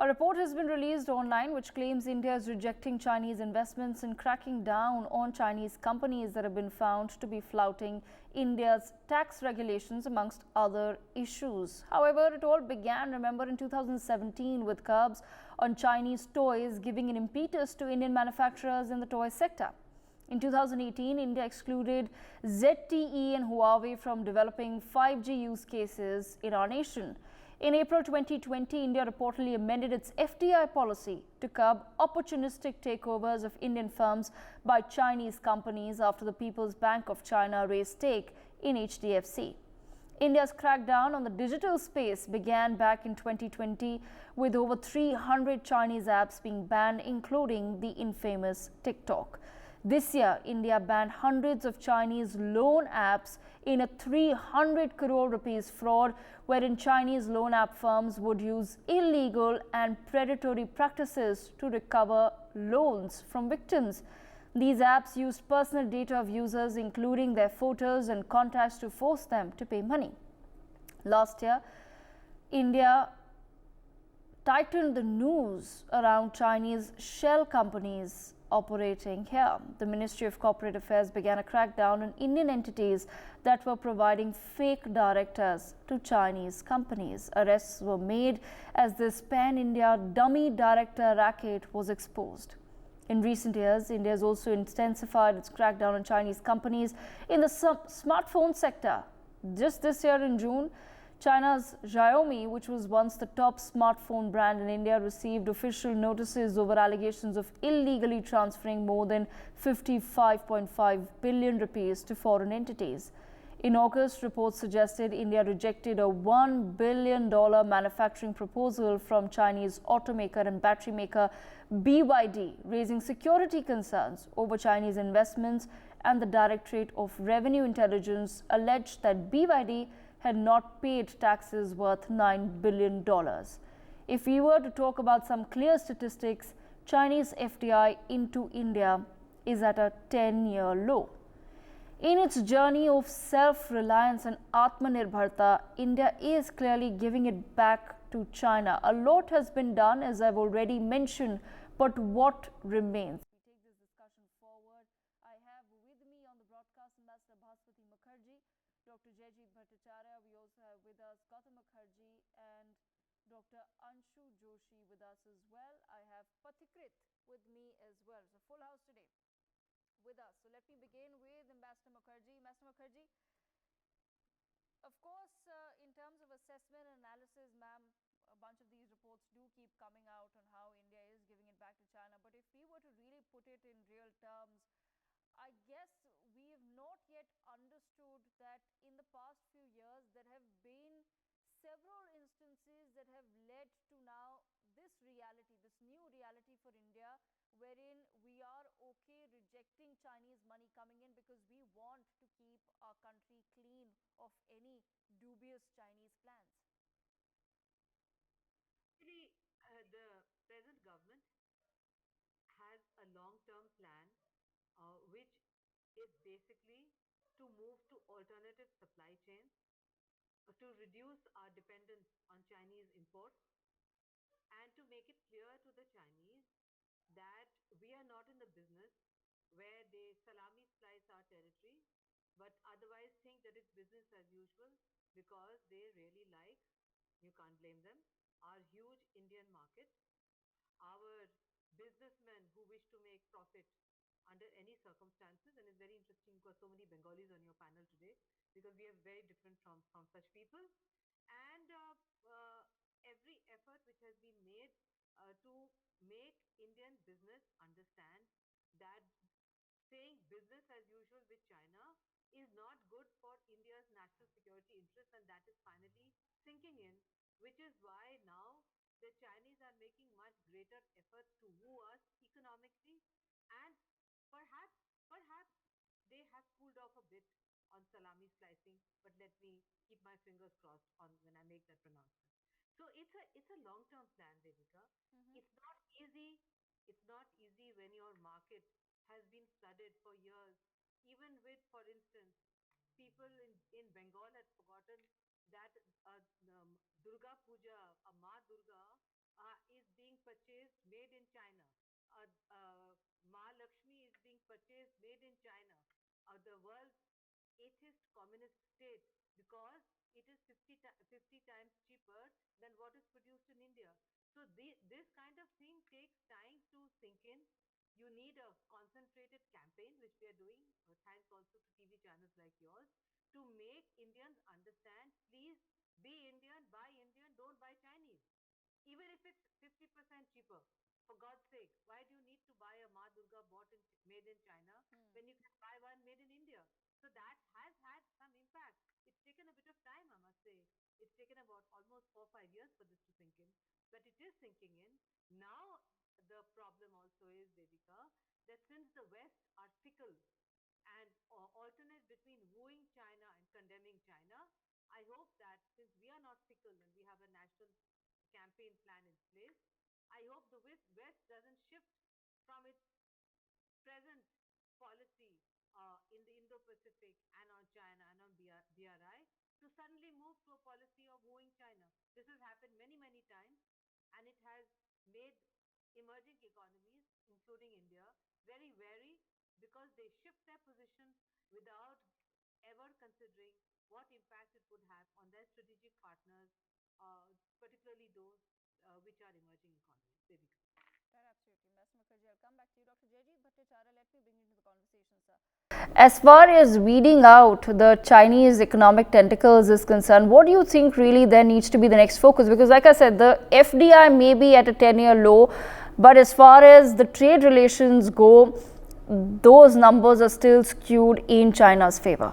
A report has been released online which claims India is rejecting Chinese investments and cracking down on Chinese companies that have been found to be flouting India's tax regulations, amongst other issues. However, it all began, remember, in 2017 with curbs on Chinese toys giving an impetus to Indian manufacturers in the toy sector. In 2018, India excluded ZTE and Huawei from developing 5G use cases in our nation. In April 2020, India reportedly amended its FDI policy to curb opportunistic takeovers of Indian firms by Chinese companies after the People's Bank of China raised stake in HDFC. India's crackdown on the digital space began back in 2020 with over 300 Chinese apps being banned, including the infamous TikTok. This year, India banned hundreds of Chinese loan apps in a 300 crore rupees fraud, wherein Chinese loan app firms would use illegal and predatory practices to recover loans from victims. These apps used personal data of users, including their photos and contacts, to force them to pay money. Last year, India tightened the noose around Chinese shell companies operating here. The Ministry of Corporate Affairs began a crackdown on Indian entities that were providing fake directors to Chinese companies. Arrests were made as this pan-India dummy director racket was exposed. In recent years, India has also intensified its crackdown on Chinese companies in the smartphone sector. Just this year in June, China's Xiaomi, which was once the top smartphone brand in India, received official notices over allegations of illegally transferring more than 55.5 billion rupees to foreign entities. In August, reports suggested India rejected a $1 billion manufacturing proposal from Chinese automaker and battery maker BYD, raising security concerns over Chinese investments, and the Directorate of Revenue Intelligence alleged that BYD had not paid taxes worth $9 billion. If we were to talk about some clear statistics, Chinese FDI into India is at a 10-year low. In its journey of self-reliance and Atmanirbharta, India is clearly giving it back to China. A lot has been done, as I've already mentioned, but what remains? We take this discussion forward. I have with me on the broadcast Ambassador Bhaspati Mukherjee, Dr. Jayjeet Bhattacharya. We also have with us Gautam Mukherjee and Dr. Anshu Joshi with us as well. I have Pathikrit with me as well. So full house today with us. So let me begin with Ambassador Mukherjee. Ambassador Mukherjee, of course, in terms of assessment and analysis, ma'am, a bunch of these reports do keep coming out on how India is giving it back to China. But if we were to really put it in real terms, I guess we have not yet understood that in the past few years there have been several instances that have led to now this reality, this new reality for India, wherein we are okay rejecting Chinese money coming in because we want to keep our country clean of any dubious Chinese plans. Actually, the present government has a long-term plan which is basically to move to alternative supply chains, to reduce our dependence on Chinese imports, and to make it clear to the Chinese that we are not in the business where they salami slice our territory, but otherwise think that it's business as usual because they really like, you can't blame them, our huge Indian market, our businessmen who wish to make profit under any circumstances. And it's very interesting because so many Bengalis on your panel today, because we are very different from such people. And every effort which has been made to make Indian business understand that saying business as usual with China is not good for India's national security interests, and that is finally sinking in, which is why now the Chinese are making much greater efforts to woo us economically, and perhaps they have cooled off a bit on salami slicing, but let me keep my fingers crossed on when I make that pronouncement. So it's a long-term plan, Devika. It's not easy. It's not easy when your market has been flooded for years. Even with, for instance, people in Bengal had forgotten that Durga Puja, Ma Durga, is China. Mahalakshmi is being purchased made in China, the world's atheist communist state, because it is 50 times cheaper than what is produced in India. So this kind of thing takes time to sink in. You need a concentrated campaign, which we are doing. Thanks also to TV channels like yours, to make Indians understand, please be Indian, buy Indian, don't buy Chinese. Even if it's 50% cheaper, for God's sake, why do you need to buy a Ma Durga made in China when you can buy one made in India? So that has had some impact. It's taken a bit of time, I must say. It's taken about almost 4 or 5 years for this to sink in, but it is sinking in. Now, the problem also is, Vedika, that since the West are fickle and alternate between wooing China and condemning China, I hope that since we are not fickle and we have a national campaign plan in place, I hope the West doesn't shift from its present policy in the Indo-Pacific and on China and on BRI to suddenly move to a policy of wooing China. This has happened many, many times, and it has made emerging economies, including India, very wary because they shift their position without ever considering what impact it would have on their strategic partners, particularly those which are emerging economies. Devika. Right, absolutely. Mr. Mukherjee, I'll come back to you. Dr. Jayjeet Bhattacharya, let me bring you into the conversation, sir. As far as weeding out the Chinese economic tentacles is concerned, what do you think really there needs to be the next focus? Because like I said, the FDI may be at a 10-year low, but as far as the trade relations go, those numbers are still skewed in China's favor.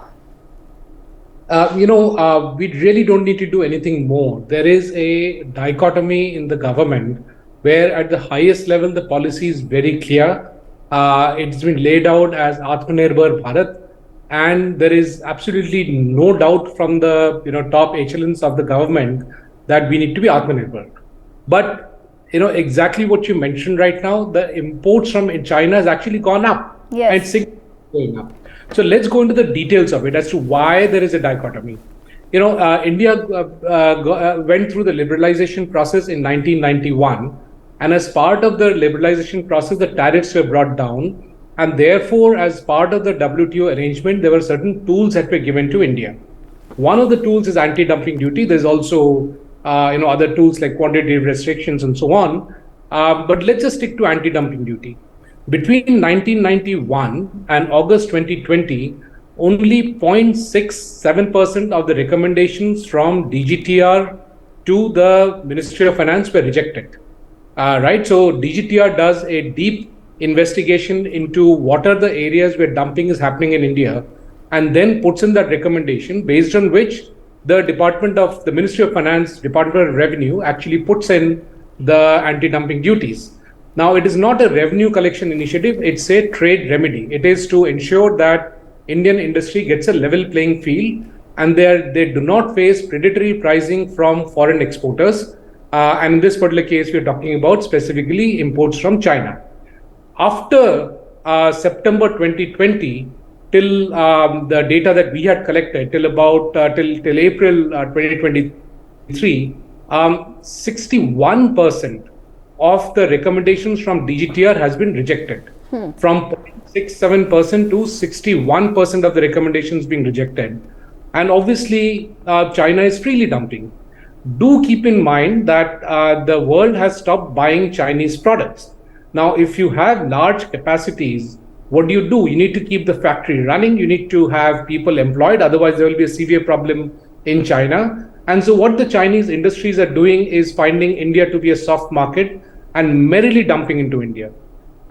We really don't need to do anything more. There is a dichotomy in the government where at the highest level, the policy is very clear. It's been laid out as Atmanirbhar Bharat, and there is absolutely no doubt from the top echelons of the government that we need to be Atmanirbhar. But exactly what you mentioned right now, the imports from China has actually gone up. Yes. And significantly going up. So let's go into the details of it as to why there is a dichotomy. India went through the liberalization process in 1991, and as part of the liberalization process, the tariffs were brought down, and therefore, as part of the WTO arrangement, there were certain tools that were given to India. One of the tools is anti-dumping duty. There's also other tools like quantitative restrictions and so on. But let's just stick to anti-dumping duty. Between 1991 and August 2020, only 0.67% of the recommendations from DGTR to the Ministry of Finance were rejected. Right? So DGTR does a deep investigation into what are the areas where dumping is happening in India, and then puts in that recommendation based on which the Ministry of Finance, Department of Revenue actually puts in the anti-dumping duties. Now, it is not a revenue collection initiative, it's a trade remedy. It is to ensure that Indian industry gets a level playing field and they do not face predatory pricing from foreign exporters. And in this particular case, we're talking about specifically imports from China. After September 2020, till the data that we had collected, till April 2023, 61% of the recommendations from DGTR has been rejected. From 0.67% to 61% of the recommendations being rejected. And obviously, China is freely dumping. Do keep in mind that the world has stopped buying Chinese products. Now, if you have large capacities, what do? You need to keep the factory running. You need to have people employed. Otherwise, there will be a severe problem in China. And so what the Chinese industries are doing is finding India to be a soft market and merrily dumping into India.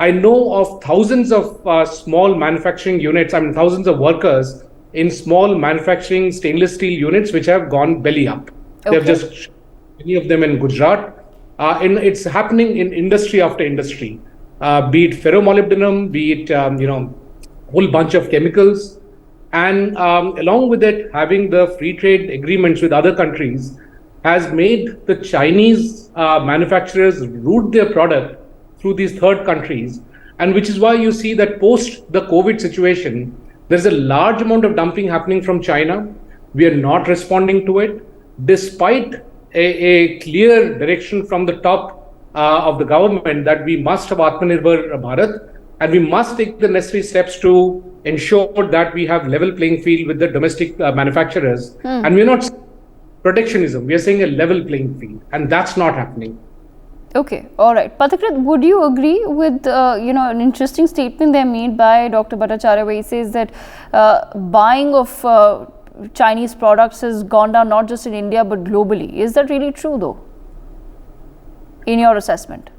I know of thousands of small manufacturing units, thousands of workers in small manufacturing stainless steel units which have gone belly up. Okay. They've just, many of them in Gujarat. It's happening in industry after industry, be it ferromolybdenum, be it, whole bunch of chemicals. And along with it, having the free trade agreements with other countries has made the Chinese manufacturers route their product through these third countries. And which is why you see that post the COVID situation, there's a large amount of dumping happening from China. We are not responding to it, despite a clear direction from the top of the government that we must have Atmanirbhar Bharat, and we must take the necessary steps to ensure that we have level playing field with the domestic manufacturers. And we're not protectionism, we are saying a level playing field, and that's not happening. Okay, all right. Pathakrit, would you agree with an interesting statement they made by Dr. Bhattacharya, where he says that buying of Chinese products has gone down not just in India but globally? Is that really true, though, in your assessment?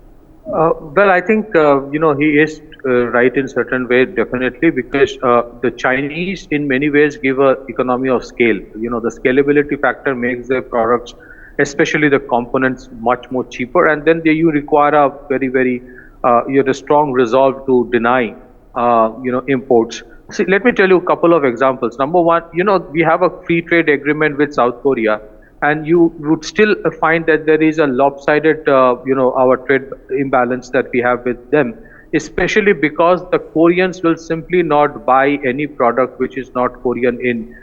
Well, I think he is right in certain way, definitely, because the Chinese in many ways give a economy of scale. The scalability factor makes their products, especially the components, much more cheaper, and then you require a very strong resolve to deny imports. See, let me tell you a couple of examples. Number one, we have a free trade agreement with South Korea, and you would still find that there is a lopsided our trade imbalance that we have with them, especially because the Koreans will simply not buy any product which is not Korean in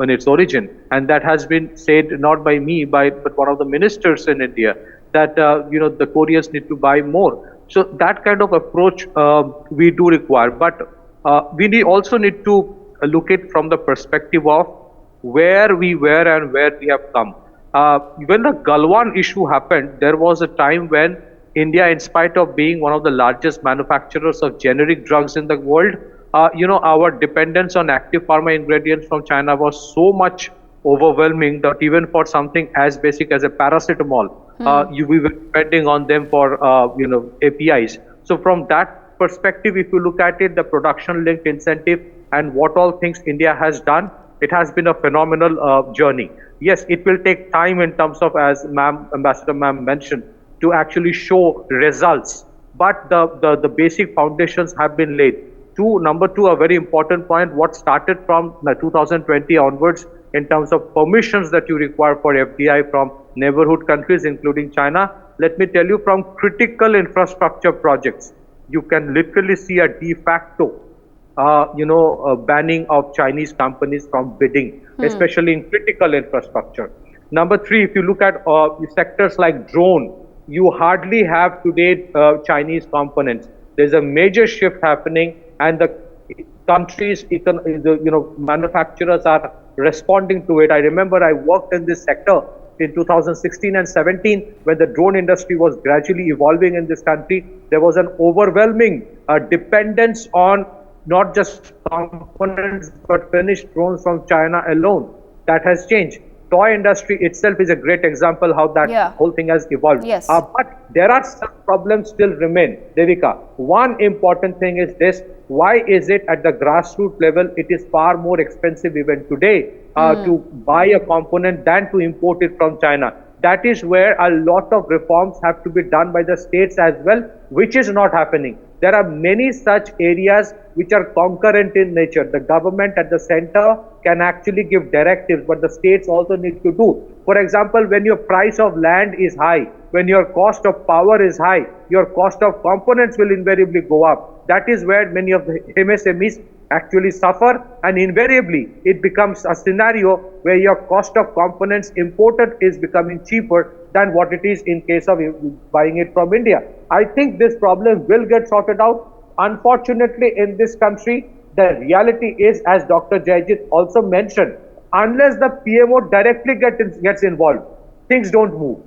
its origin. And that has been said not by me, but one of the ministers in India, that the Koreans need to buy more. So that kind of approach we do require, but we also need to look at from the perspective of where we were and where we have come. When the Galwan issue happened, there was a time when India, in spite of being one of the largest manufacturers of generic drugs in the world, our dependence on active pharma ingredients from China was so much overwhelming that even for something as basic as a paracetamol, we were depending on them for APIs. So from that perspective, if you look at it, the production linked incentive and what all things India has done, it has been a phenomenal journey. Yes, it will take time in terms of, as Ambassador Ma'am mentioned, to actually show results, but the basic foundations have been laid. Number two, a very important point, what started from 2020 onwards in terms of permissions that you require for FDI from neighborhood countries, including China. Let me tell you, from critical infrastructure projects, you can literally see a de facto banning of Chinese companies from bidding, especially in critical infrastructure. Number three, if you look at sectors like drone, you hardly have today Chinese components. There's a major shift happening, and the countries, manufacturers are responding to it. I remember I worked in this sector in 2016 and 17 when the drone industry was gradually evolving in this country. There was an overwhelming dependence on not just components but finished drones from China alone. That has changed. Toy industry itself is a great example how that whole thing has evolved. Yes. But there are some problems still remain, Devika. One important thing is this: why is it at the grassroots level it is far more expensive even today to buy a component than to import it from China? That is where a lot of reforms have to be done by the states as well, which is not happening. There are many such areas which are concurrent in nature. The government at the center can actually give directives, but the states also need to do. For example, when your price of land is high, when your cost of power is high, your cost of components will invariably go up. That is where many of the MSMEs actually suffer, and invariably it becomes a scenario where your cost of components imported is becoming cheaper than what it is in case of buying it from India. I think this problem will get sorted out. Unfortunately, in this country, the reality is, as Dr. Jaijit also mentioned, unless the PMO directly gets involved, things don't move.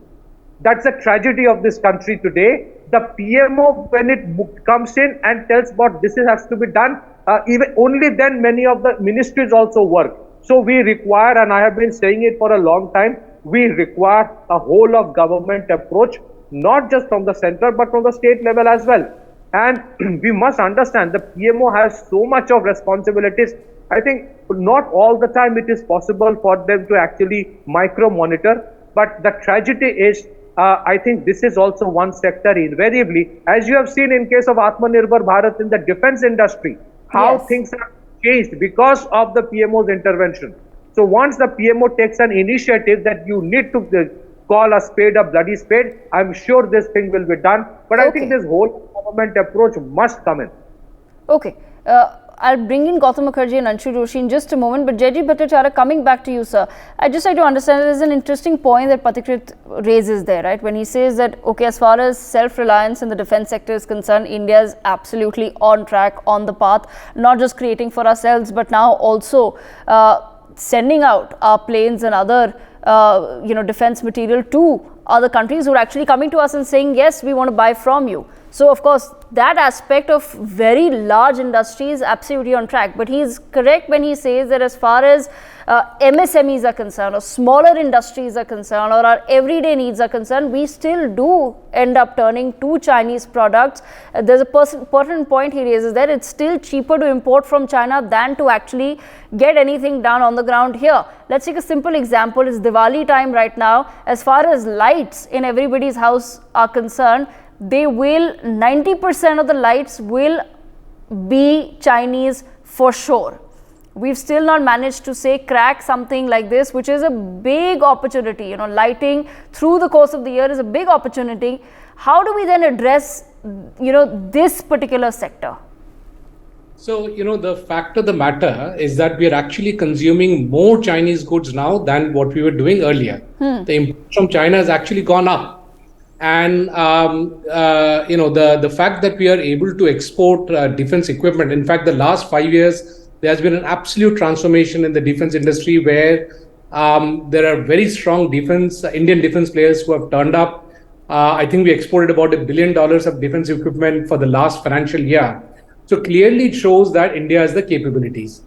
That's the tragedy of this country today. The PMO, when it comes in and tells what this has to be done, even only then many of the ministries also work. So we require, and I have been saying it for a long time, we require a whole of government approach, not just from the center, but from the state level as well. And we must understand the PMO has so much of responsibilities. I think not all the time it is possible for them to actually micro monitor. But the tragedy is, I think this is also one sector invariably, as you have seen in case of Atmanirbhar Bharat in the defense industry, how things have changed because of the PMO's intervention. So once the PMO takes an initiative that you need to call a spade a bloody spade, I'm sure this thing will be done. But I think this whole government approach must come in. Okay. I'll bring in Gautam Mukherjee and Anshu Joshi in just a moment, but Jaideep Bhattacharya, coming back to you, sir, I just like to understand there's an interesting point that Pathikrit raises there, right? When he says that, okay, as far as self-reliance in the defense sector is concerned, India is absolutely on track, on the path, not just creating for ourselves, but now also sending out our planes and other defense material to other countries who are actually coming to us and saying, yes, we want to buy from you. So, of course, that aspect of very large industry is absolutely on track. But he is correct when he says that as far as MSMEs are concerned, or smaller industries are concerned, or our everyday needs are concerned, we still do end up turning to Chinese products. There's a pertinent point he raises there. It's still cheaper to import from China than to actually get anything done on the ground here. Let's take a simple example. It's Diwali time right now. As far as lights in everybody's house are concerned, 90% of the lights will be Chinese for sure. We've still not managed to say crack something like this, which is a big opportunity. Lighting through the course of the year is a big opportunity. How do we then address, this particular sector? So, the fact of the matter is that we are actually consuming more Chinese goods now than what we were doing earlier. The import from China has actually gone up. And, the fact that we are able to export defense equipment, in fact, the last 5 years, there has been an absolute transformation in the defense industry where there are very strong Indian defense players who have turned up. I think we exported about $1 billion of defense equipment for the last financial year. So clearly it shows that India has the capabilities.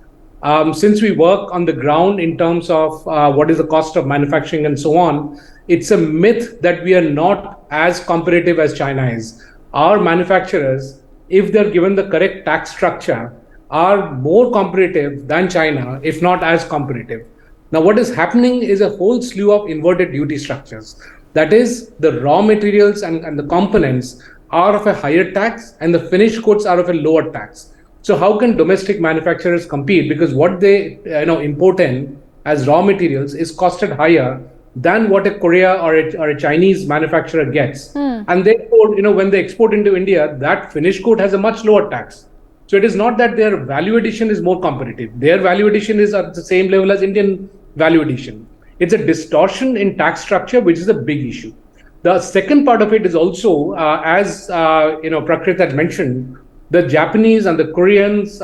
Since we work on the ground in terms of what is the cost of manufacturing and so on, it's a myth that we are not as competitive as China is. Our manufacturers, if they're given the correct tax structure, are more competitive than China, if not as competitive. Now, what is happening is a whole slew of inverted duty structures. That is, the raw materials and the components are of a higher tax and the finished goods are of a lower tax. So how can domestic manufacturers compete? Because what they import in as raw materials is costed higher than what a Korea or a Chinese manufacturer gets. And therefore, when they export into India, that finished good has a much lower tax. So it is not that their value addition is more competitive. Their value addition is at the same level as Indian value addition. It's a distortion in tax structure, which is a big issue. The second part of it is also, as Prakrit had mentioned, the Japanese and the Koreans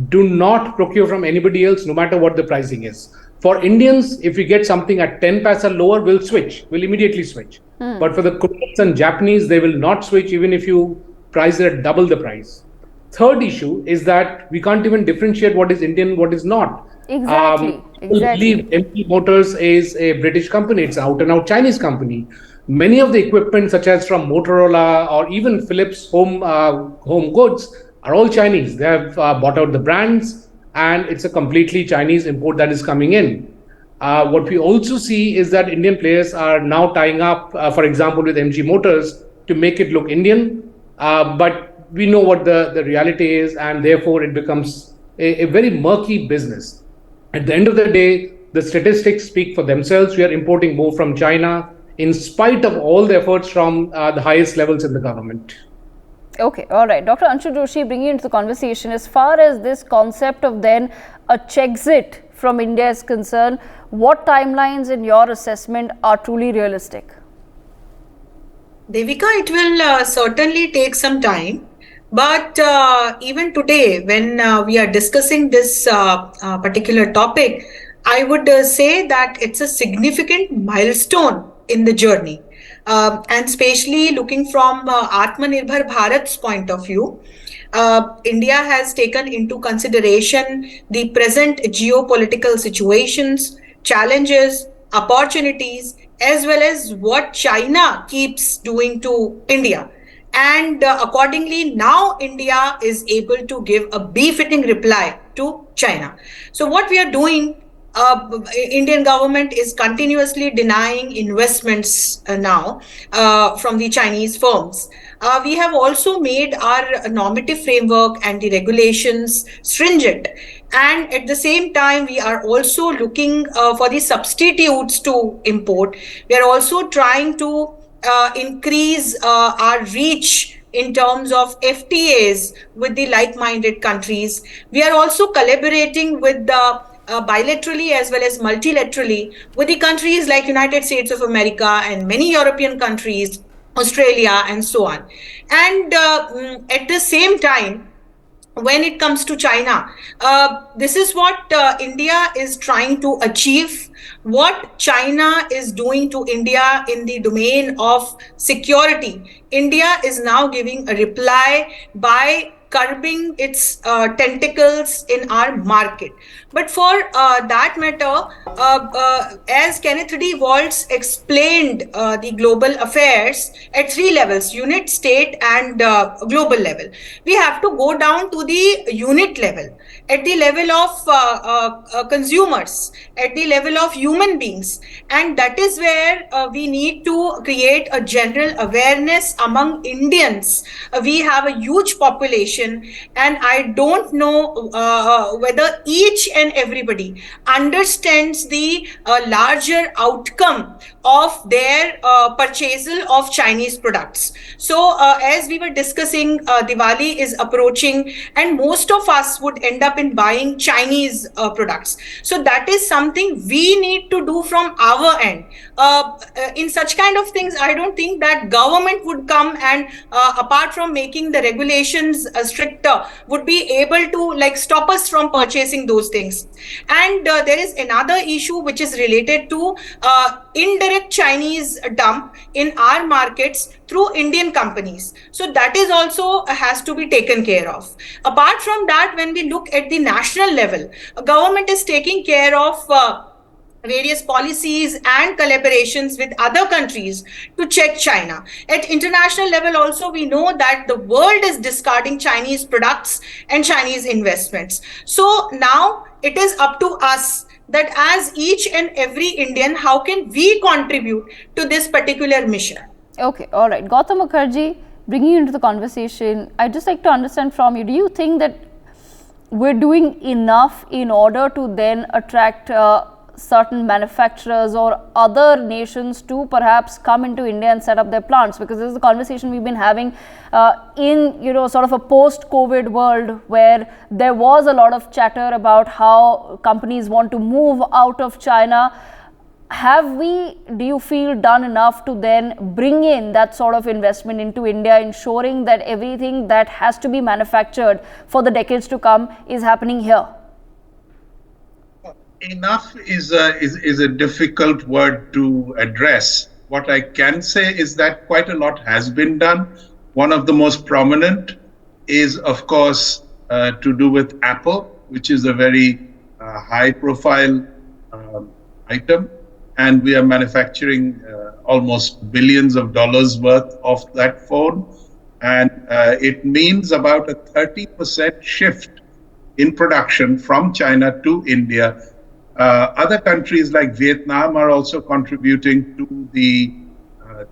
do not procure from anybody else, no matter what the pricing is. For Indians, if we get something at 10 paisa lower, we'll immediately switch. But for the Koreans and Japanese, they will not switch even if you price it at double the price. Third issue is that we can't even differentiate what is Indian, what is not. Exactly. I believe MG Motors is a British company. It's an out-and-out Chinese company. Many of the equipment, such as from Motorola or even Philips home goods, are all Chinese. They have bought out the brands, and it's a completely Chinese import that is coming in. What we also see is that Indian players are now tying up, for example, with MG Motors to make it look Indian. But we know what the reality is, and therefore it becomes a very murky business. At the end of the day, the statistics speak for themselves. We are importing more from China in spite of all the efforts from the highest levels in the government. Okay, all right. Dr. Anshu Joshi, bringing you into the conversation, as far as this concept of then a Chexit from India is concerned, what timelines in your assessment are truly realistic? Devika, it will certainly take some time. But even today, when we are discussing this particular topic, I would say that it's a significant milestone in the journey. And especially looking from Atmanirbhar Bharat's point of view, India has taken into consideration the present geopolitical situations, challenges, opportunities, as well as what China keeps doing to India. And accordingly, now India is able to give a befitting reply to China. So what we are doing, Indian government is continuously denying investments now from the Chinese firms. We have also made our normative framework and the regulations stringent. And at the same time, we are also looking for the substitutes to import. We are also trying to increase our reach in terms of FTAs with the like-minded countries. We are also collaborating with the bilaterally as well as multilaterally with the countries like United States of America and many European countries, Australia, and so on. And at the same time, when it comes to China, this is what India is trying to achieve. What China is doing to India in the domain of security, India is now giving a reply by curbing its tentacles in our market. But for that matter, as Kenneth D. Waltz explained the global affairs at three levels: unit, state, and global level. We have to go down to the unit level, at the level of consumers, at the level of human beings. And that is where we need to create a general awareness among Indians. We have a huge population, and I don't know whether each and everybody understands the larger outcome of their purchasal of Chinese products. So as we were discussing, Diwali is approaching, and most of us would end up in buying Chinese products. So that is something we need to do from our end. In such kind of things, I don't think that government would come and apart from making the regulations stricter, would be able to like stop us from purchasing those things. And there is another issue which is related to indirect Chinese dump in our markets through Indian companies. So that is also has to be taken care of. Apart from that, when we look at the national level, government is taking care of various policies and collaborations with other countries to check China. At international level also, we know that the world is discarding Chinese products and Chinese investments. So now it is up to us that as each and every Indian, how can we contribute to this particular mission? Okay, all right. Gautam Mukherjee, bringing you into the conversation, I'd just like to understand from you, do you think that we're doing enough in order to then attract certain manufacturers or other nations to perhaps come into India and set up their plants? Because this is a conversation we've been having in, you know, sort of a post-COVID world where there was a lot of chatter about how companies want to move out of China. Have we, do you feel, done enough to then bring in that sort of investment into India, ensuring that everything that has to be manufactured for the decades to come is happening here? Enough is a difficult word to address. What I can say is that quite a lot has been done. One of the most prominent is, of course, to do with Apple, which is a very high-profile item. And we are manufacturing almost billions of dollars worth of that phone. And it means about a 30% shift in production from China to India. Other countries like Vietnam are also contributing to the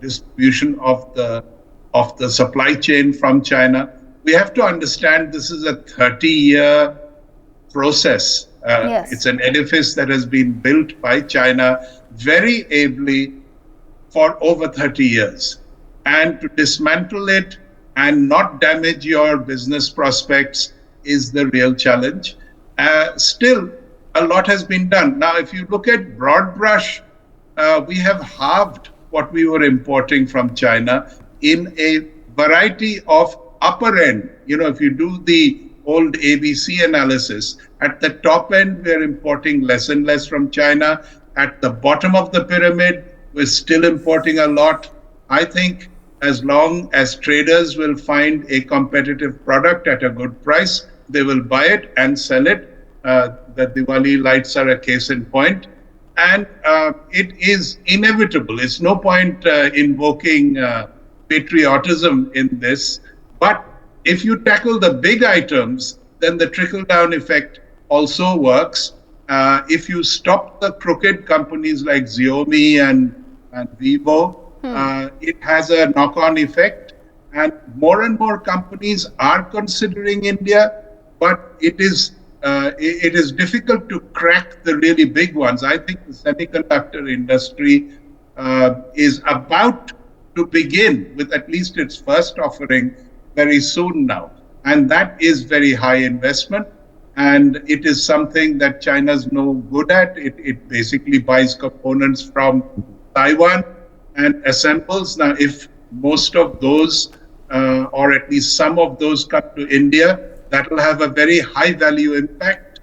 distribution of the supply chain from China. We have to understand this is a 30-year process. Yes. It's an edifice that has been built by China very ably for over 30 years. And to dismantle it and not damage your business prospects is the real challenge. Still, a lot has been done. Now, if you look at broad brush, we have halved what we were importing from China in a variety of upper end. You know, if you do the old ABC analysis, at the top end, we're importing less and less from China. At the bottom of the pyramid, we're still importing a lot. I think as long as traders will find a competitive product at a good price, they will buy it and sell it. The Diwali lights are a case in point. And it is inevitable. It's no point invoking patriotism in this. But if you tackle the big items, then the trickle-down effect also works. If you stop the crooked companies like Xiaomi and Vivo, it has a knock-on effect. And more companies are considering India, but it is difficult to crack the really big ones. I think the semiconductor industry is about to begin with at least its first offering very soon now. And that is very high investment. And it is something that China's no good at. It basically buys components from Taiwan and assembles. Now, if most of those, or at least some of those, come to India, that will have a very high value impact.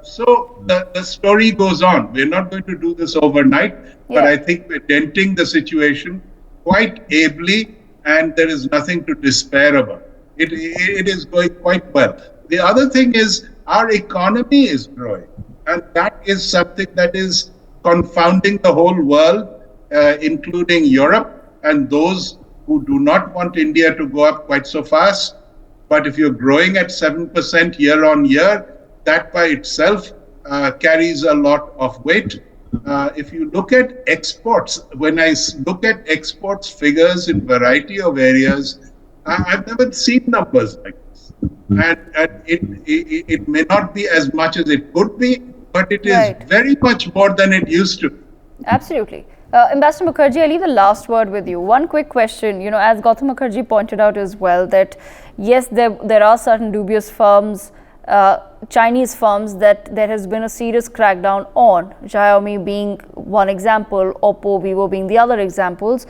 So the story goes on. We're not going to do this overnight, but I think we're denting the situation quite ably, and there is nothing to despair about. It is going quite well. The other thing is our economy is growing, and that is something that is confounding the whole world, including Europe and those who do not want India to go up quite so fast. But if you're growing at 7% year on year, that by itself carries a lot of weight. If you look at exports, when I look at exports figures in variety of areas, I've never seen numbers like this. And it may not be as much as it could be, but it is very much more than it used to. Absolutely. Ambassador Mukherjee, I leave the last word with you. One quick question, as Gautam Mukherjee pointed out as well, that yes, there are certain dubious firms, Chinese firms that there has been a serious crackdown on, Xiaomi being one example, Oppo, Vivo being the other examples.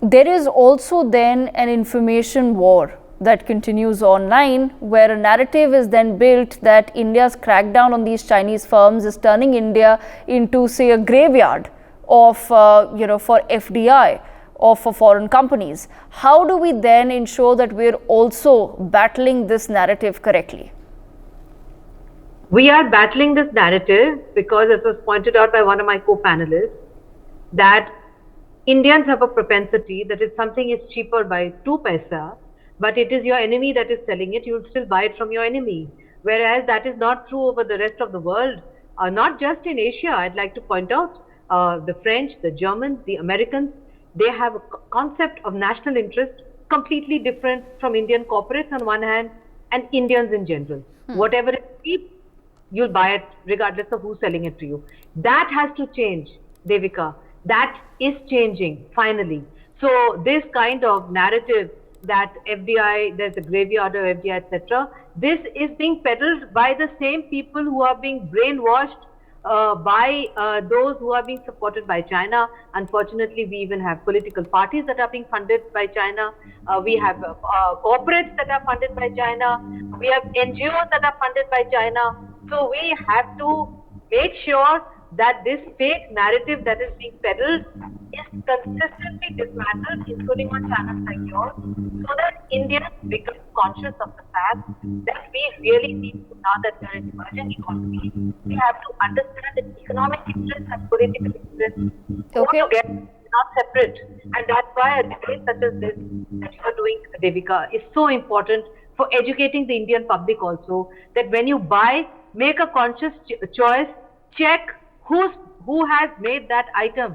There is also then an information war that continues online, where a narrative is then built that India's crackdown on these Chinese firms is turning India into, say, a graveyard of, for FDI or for foreign companies. How do we then ensure that we're also battling this narrative correctly? We are battling this narrative because, as was pointed out by one of my co-panelists, that Indians have a propensity that if something is cheaper by 2 paisa, but it is your enemy that is selling it, you will still buy it from your enemy. Whereas that is not true over the rest of the world, not just in Asia. I'd like to point out the French, the Germans, the Americans, they have a concept of national interest completely different from Indian corporates on one hand and Indians in general. Whatever is cheap, you'll buy it regardless of who's selling it to you. That has to change, Devika. That is changing finally. So this kind of narrative that FDI, there's a graveyard of FDI, etc. This is being peddled by the same people who are being brainwashed by those who are being supported by China. Unfortunately, we even have political parties that are being funded by China. We have corporates that are funded by China. We have NGOs that are funded by China. So we have to make sure that this fake narrative that is being peddled is consistently dismantled, including on channels like yours, so that Indians become conscious of the fact that we really need to, now that we are in emerging economy, we have to understand that economic interests and political interests go together, not separate. And that's why a debate such as this that you are doing, Devika, is so important for educating the Indian public also, that when you buy, make a conscious choice, check who has made that item.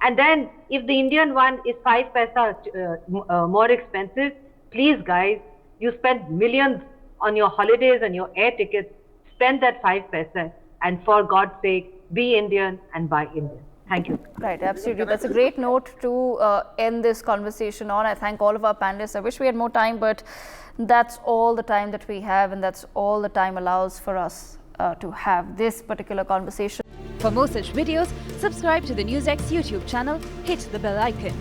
And then if the Indian one is 5 paisa more expensive, please guys, you spend millions on your holidays and your air tickets, spend that 5 paisa, and for God's sake, be Indian and buy Indian. Thank you. Right, absolutely. That's a great note to end this conversation on. I thank all of our panelists. I wish we had more time, but that's all the time that we have, and that's all the time allows for us to have this particular conversation. For more such videos, subscribe to the NewsX YouTube channel, hit the bell icon.